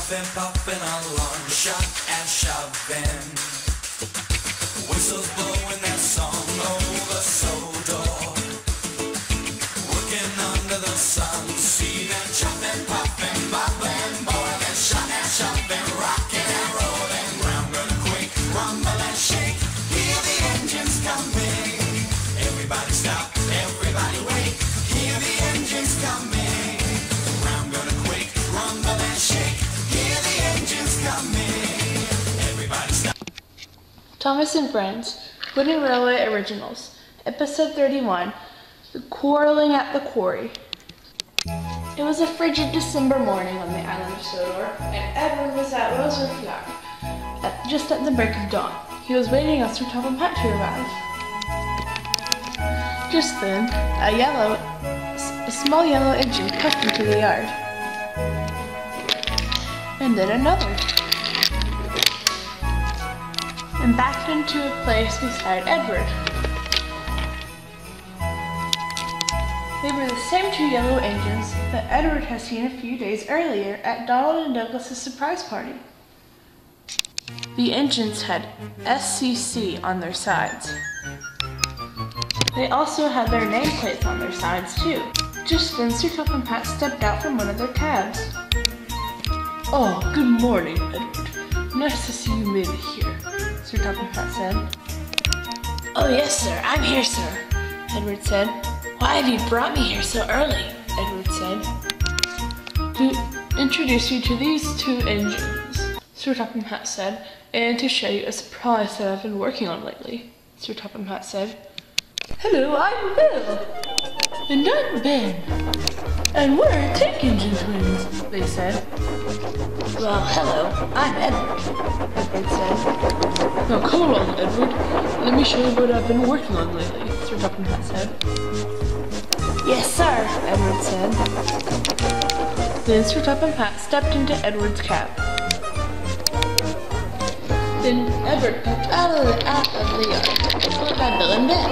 puffing, puffing along, shot and shoving. Whistles blowing their song over Sodor. Working under the sun, see them chopping, puffing, bubbling, boiling, shot and shoving, rocking and rolling. Ground gonna quake, rumble and shake. Hear the engines coming. Everybody stop, everybody wait. Hear the engines coming. Ground gonna quake, rumble and shake. Hear the engines coming. Everybody stop. Thomas and Friends, Wooden Railway Originals, Episode 31, The Quarreling at the Quarry. It was a frigid December morning on the Island of Sodor, and Edward was at Rosewood Flat, just at the break of dawn. He was waiting on Sir Topham Hatt to arrive. Just then, a small yellow engine puffed into the yard. And then another. And backed into a place beside Edward. They were the same two yellow engines that Edward had seen a few days earlier at Donald and Douglas's surprise party. The engines had SCC on their sides. They also had their nameplates on their sides too. Just then Sir Topham Hatt stepped out from one of their cabs. "Oh, good morning, Edward. Nice to see you made it here," Sir Topham Hatt said. "Oh yes, sir, I'm here, sir," Edward said. "Why have you brought me here so early?" Edward said. "To introduce you to these two engines," Sir Topham Hatt said, "and to show you a surprise that I've been working on lately," Sir Topham Hatt said. "Hello, I'm Bill." "And I'm Ben." "And we're tank engine twins," they said. "Well, hello, I'm Edward," Edward said. "Now come along, Edward. Let me show you what I've been working on lately," Sir Topham Hatt said. "Yes, sir," Edward said. Then Sir Topham Hatt stepped into Edward's cab. Then Edward popped out of the yard, followed by Bill and Ben.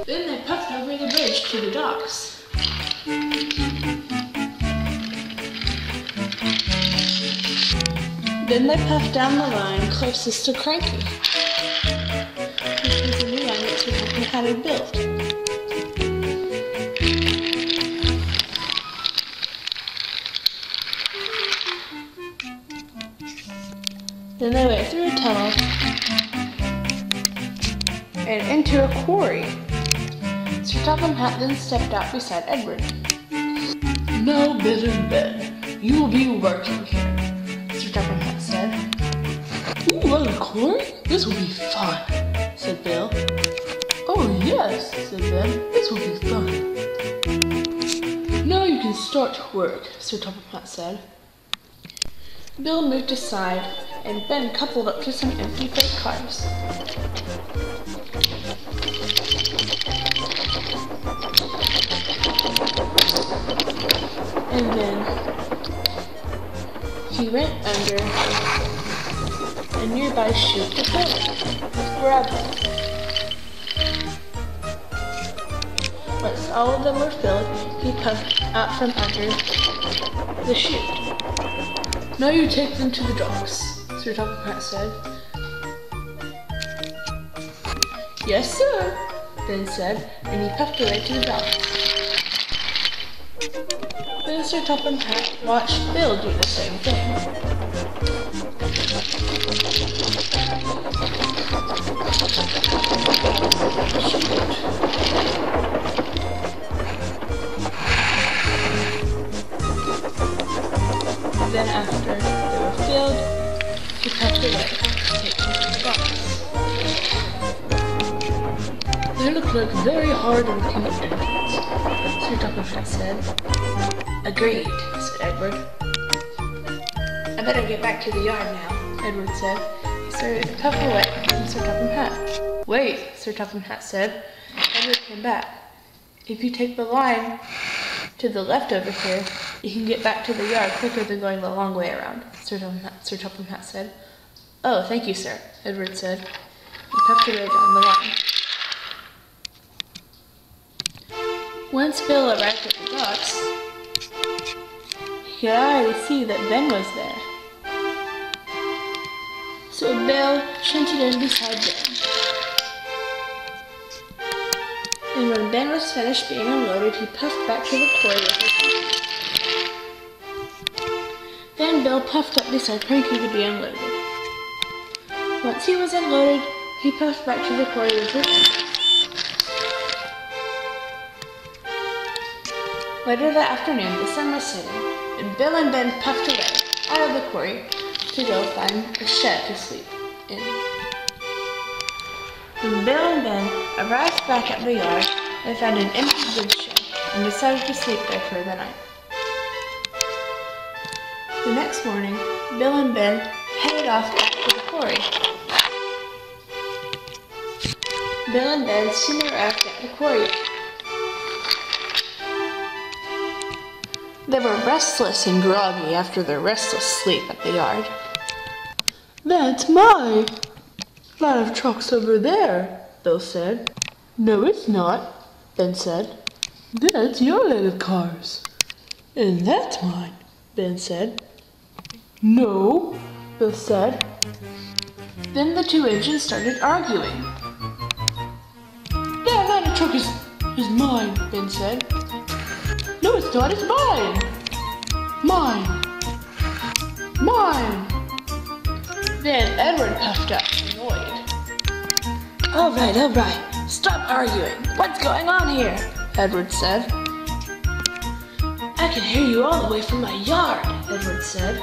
Then they puffed over the bridge to the docks. Then they puffed down the line closest to Cranky, which was a new line that Sir Topham Hatt had built. Then they went through a tunnel and into a quarry. Sir Topham Hatt then stepped out beside Edward. "Now, Bill and Ben, you will be working here," Sir Topham Hatt said. "Ooh, a quarry? This will be fun," said Bill. "Oh yes," said Ben, "this will be fun." "Now you can start to work," Sir Topham Hatt said. Bill moved aside, and Ben coupled up to some empty freight cars. And then he went under a nearby chute to fill it, grabbed it. Once all of them were filled, he puffed out from under the chute. "Now you take them to the docks," Sir Topham Hatt said. "Yes, sir," Ben said, and he puffed away to the docks. Then Sir Topham Hatt watched Bill do the same thing. Then after they were filled, he puffed away, taking to the docks. "They look like very hard-working engines," Sir Topham Hatt said. "Agreed," said Edward. "I better get back to the yard now," Edward said. He started to puff away from Sir Topham Hatt. "Wait," Sir Topham Hatt said. Edward came back. "If you take the line to the left over here, you can get back to the yard quicker than going the long way around," Sir Topham Hatt said. "Oh, thank you, sir," Edward said. and puffed away down the line. Once Bill arrived at the docks, he could already see that Ben was there. So Bill shunted in beside Ben. And when Ben was finished being unloaded, he puffed back to the quarry with his feet. Then Bill puffed up beside Cranky to be unloaded. Once he was unloaded, he puffed back to the quarry with his feet. Later that afternoon, the sun was setting, and Bill and Ben puffed away out of the quarry to go find a shed to sleep in. When Bill and Ben arrived back at the yard, they found an empty goods shed and decided to sleep there for the night. The next morning, Bill and Ben headed off back to the quarry. Bill and Ben soon arrived at the quarry. They were restless and groggy after their restless sleep at the yard. "That's my line of trucks over there," Bill said. "No, it's not," Ben said. "That's your line of cars." "And that's mine," Ben said. "No," Bill said. Then the two engines started arguing. "That line of truck is mine," Ben said. "No, it's not, it's mine." "Mine. Mine." Then Edward puffed up, annoyed. All right, stop arguing. What's going on here?" Edward said. "I can hear you all the way from my yard," Edward said.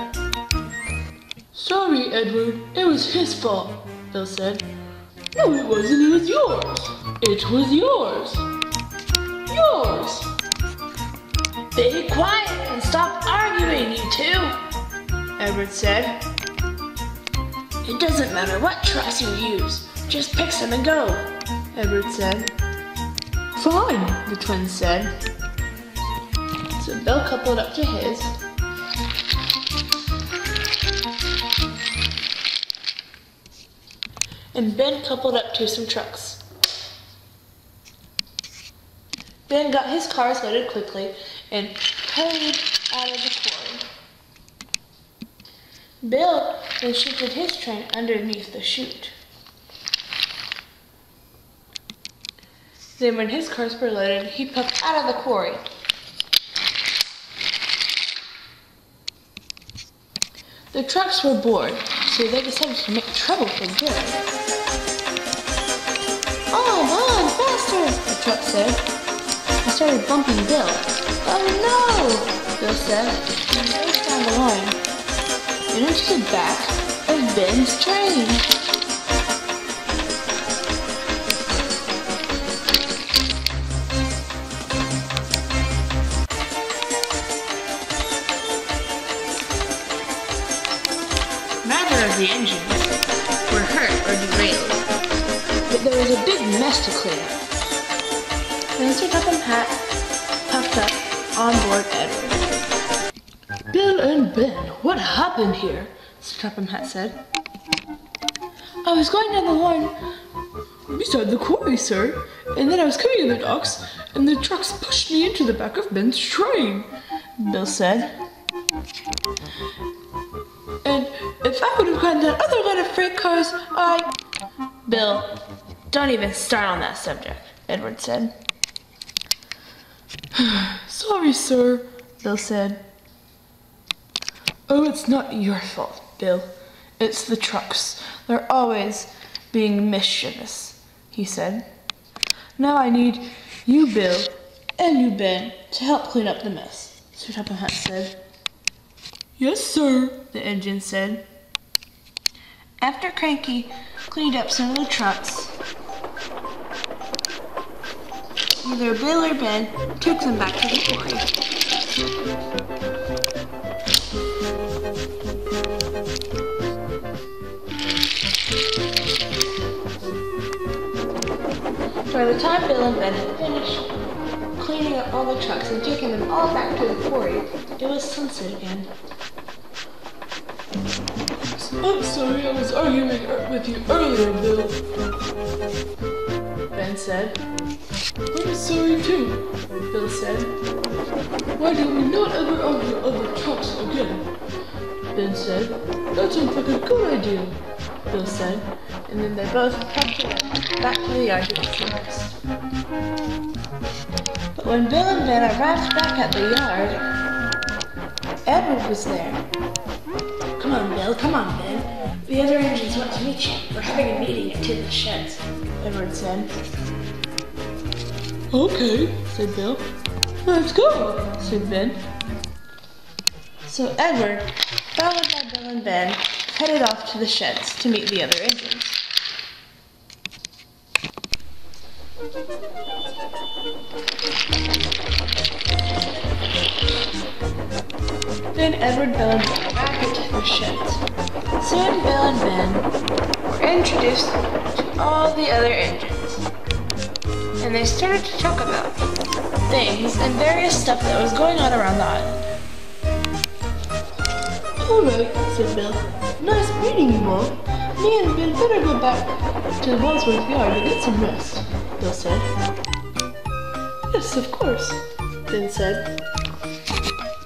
"Sorry, Edward, it was his fault," Bill said. "No, it wasn't, it was yours." "It was yours." "Yours." "Be quiet and stop arguing, you two," Edward said. "It doesn't matter what trucks you use, just pick some and go," Edward said. "Fine," the twins said. So Bill coupled up to his, and Ben coupled up to some trucks. Ben got his cars loaded quickly and hurried out of the quarry. Bill then shifted his train underneath the chute. Then when his cars were loaded, he puffed out of the quarry. The trucks were bored, so they decided to make trouble for good. On, faster, the truck said. He started bumping Bill. "Oh no," Bill said, and raced down the line and into the back of Ben's train. Neither of the engines were hurt or derailed, but there was a big mess to clean up. Then Sir Topham Hatt puffed up on board Edward. "Bill and Ben, what happened here?" Sir Topham Hatt said. "I was going down the line beside the quarry, sir, and then I was coming in the docks, and the trucks pushed me into the back of Ben's train," Bill said. "And if I would have gotten that other line of freight cars, Bill, don't even start on that subject," Edward said. "Sorry, sir," Bill said. "Oh, it's not your fault, Bill. It's the trucks. They're always being mischievous," he said. "Now I need you, Bill, and you, Ben, to help clean up the mess," Sir Topham Hatt said. "Yes, sir," the engine said. After Cranky cleaned up some of the trucks, either Bill or Ben took them back to the quarry. By the time Bill and Ben had finished cleaning up all the trucks and taking them all back to the quarry, it was sunset again. I'm sorry, I was arguing with you earlier, Bill, Ben said. I'm sorry too, Bill said. Why do we not ever argue over trucks again? Ben said. That sounds like a good idea, Bill said, and then they both packed away back to the yard to get some rest. But when Bill and Ben arrived back at the yard, Edward was there. Come on, Bill, come on, Ben. The other engines want to meet you. We're having a meeting at the sheds, Edward said. Okay, said Bill. Let's go, said Ben. So Edward, followed by Bill and Ben, headed off to the sheds to meet the other engines. Then Edward, Bill, and Ben back into the sheds. Soon Bill and Ben were introduced to all the other engines, and they started to talk about things and various stuff that was going on around the island. Alright, said Bill. Nice meeting you all. Me and Ben better go back to Wadsworth Yard and get some rest, Bill said. Yes, of course, Ben said.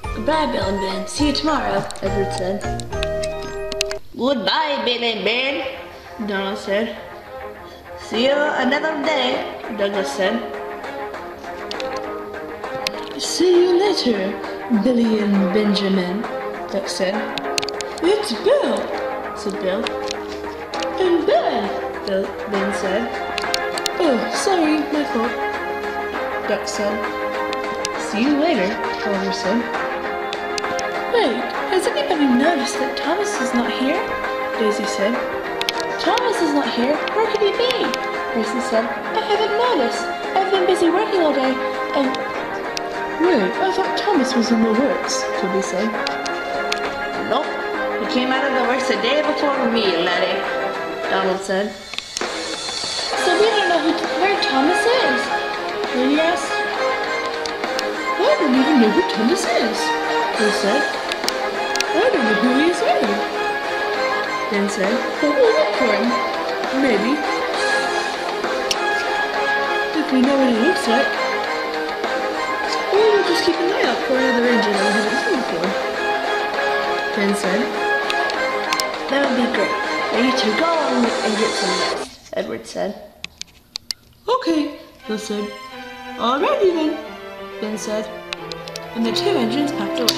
Goodbye, Bill and Ben. See you tomorrow, Edward said. Goodbye, Bill and Ben, Donald said. See you another day, Douglas said. See you later, Billy and Benjamin, Duck said. It's Bill, said Bill. And Ben, Ben said. Oh, sorry, my fault, Duck said. See you later, Oliver said. Wait, has anybody noticed that Thomas is not here? Daisy said. Thomas is not here. Where could he be? Percy said. I haven't noticed. I've been busy working all day, and... Wait, I thought Thomas was in the works, Toby said. Nope, he came out of the works a day before me, laddie, Donald said. So we don't know where Thomas is, Lady asked. I don't even know who Thomas is, Bill said. I don't know who he is either, Ben said. But we'll look for him, maybe. If we know what he looks like. Or we'll just keep an eye out for another engine that we haven't seen before, Ben said. That would be great. Now you two go and get some rest, Edward said. Okay, Bill said. Alrighty then, Ben said. And the two engines packed away.